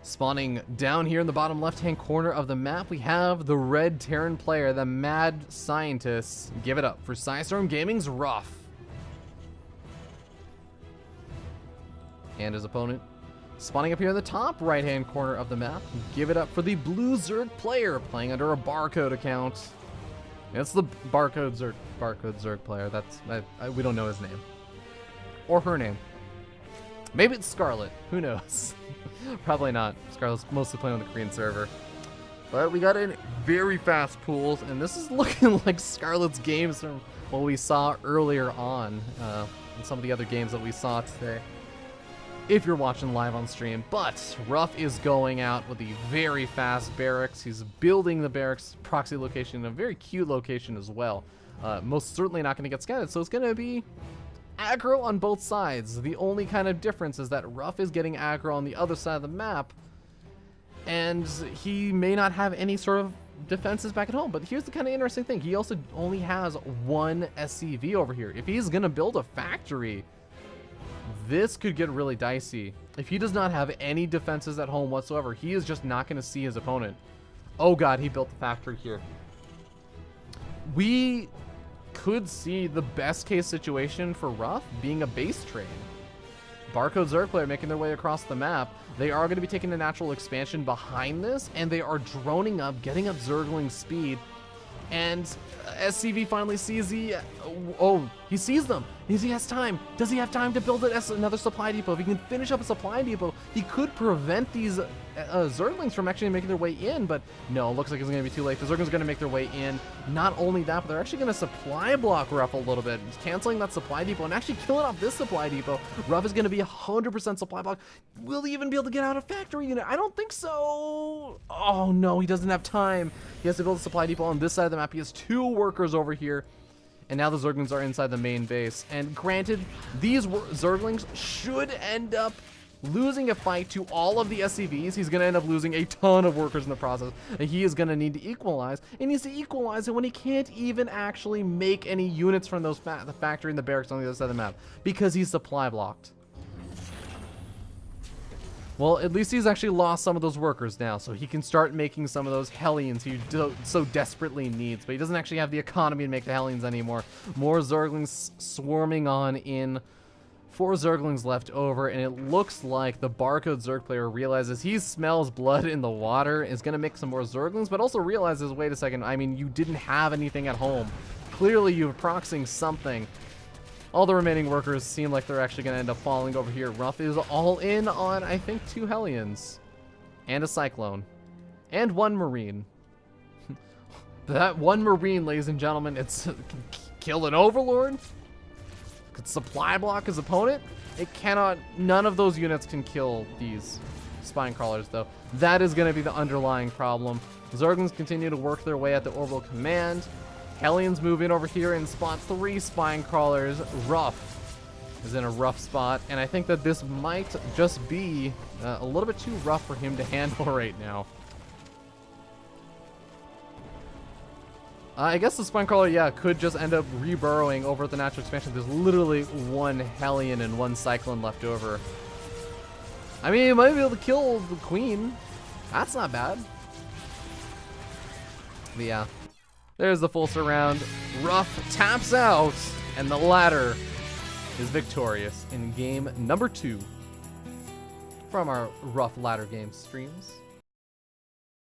Spawning down here in the bottom left-hand corner of the map, we have the red Terran player, the mad scientist. Give it up for Psystorm Gaming's RuFF. And his opponent spawning up here in the top right-hand corner of the map. Give it up for the blue Zerg player playing under a Barcode account. It's the Barcode Zerg player. That's we don't know his name or her name. Maybe it's Scarlet. Who knows? Probably not. Scarlet's mostly playing on the Korean server. But we got in very fast pools, and this is looking like Scarlet's games from what we saw earlier on in some of the other games that we saw today, if you're watching live on stream. But RuFF is going out with a very fast barracks. He's building the barracks proxy location in a very cute location as well. Most certainly not going to get scattered, so it's going to be aggro on both sides. The only kind of difference is that RuFF is getting aggro on the other side of the map, and he may not have any sort of defenses back at home. But here's the kind of interesting thing. He also only has one SCV over here. If he's going to build a factory, this could get really dicey. If he does not have any defenses at home whatsoever, he is just not going to see his opponent. Oh god, he built the factory here. We could see the best case situation for RuFF being a base trade. Barcode Zerg player making their way across the map. They are going to be taking a natural expansion behind this, and they are droning up, getting up Zergling speed. And SCV finally sees the... oh, he sees them. He has time. Does he have time to build another supply depot? If he can finish up a supply depot, he could prevent these Zerglings from actually making their way in. But no, looks like it's going to be too late. The Zerglings are going to make their way in. Not only that, but they're actually going to supply block RuFF a little bit, canceling that supply depot and actually killing off this supply depot. RuFF is going to be 100% supply block. Will he even be able to get out a factory unit? I don't think so. Oh no, he doesn't have time. He has to build a supply depot on this side of the map. He has 2 workers over here. And now the Zerglings are inside the main base. And granted, these Zerglings should end up losing a fight to all of the SCVs. He's going to end up losing a ton of workers in the process. And he is going to need to equalize. He needs to equalize it when he can't even actually make any units from those the factory and the barracks on the other side of the map, because he's supply blocked. Well, at least he's actually lost some of those workers now, so he can start making some of those Hellions he so desperately needs. But he doesn't actually have the economy to make the Hellions anymore. More Zerglings swarming on in. 4 Zerglings left over, and it looks like the Barcode Zerg player realizes he smells blood in the water, is going to make some more Zerglings, but also realizes, wait a second, I mean, you didn't have anything at home. Clearly you're proxying something. All the remaining workers seem like they're actually going to end up falling over here. RuFF is all in on, I think, 2 Hellions. And a Cyclone. And 1 Marine. That 1 Marine, ladies and gentlemen, it's kill an Overlord. Could supply block his opponent. It cannot, none of those units can kill these Spine Crawlers, though. That is going to be the underlying problem. Zerglings continue to work their way at the orbital command. Hellions move in over here and spot 3 Spine Crawlers. RuFF is in a rough spot, and I think that this might just be a little bit too rough for him to handle right now. I guess the Spine Crawler, yeah, could just end up reburrowing over at the natural expansion. There's literally 1 Hellion and 1 Cyclone left over. I mean, he might be able to kill the Queen. That's not bad. But yeah. There's the full surround. RuFF taps out, and the ladder is victorious in game number 2 from our RuFF ladder game streams.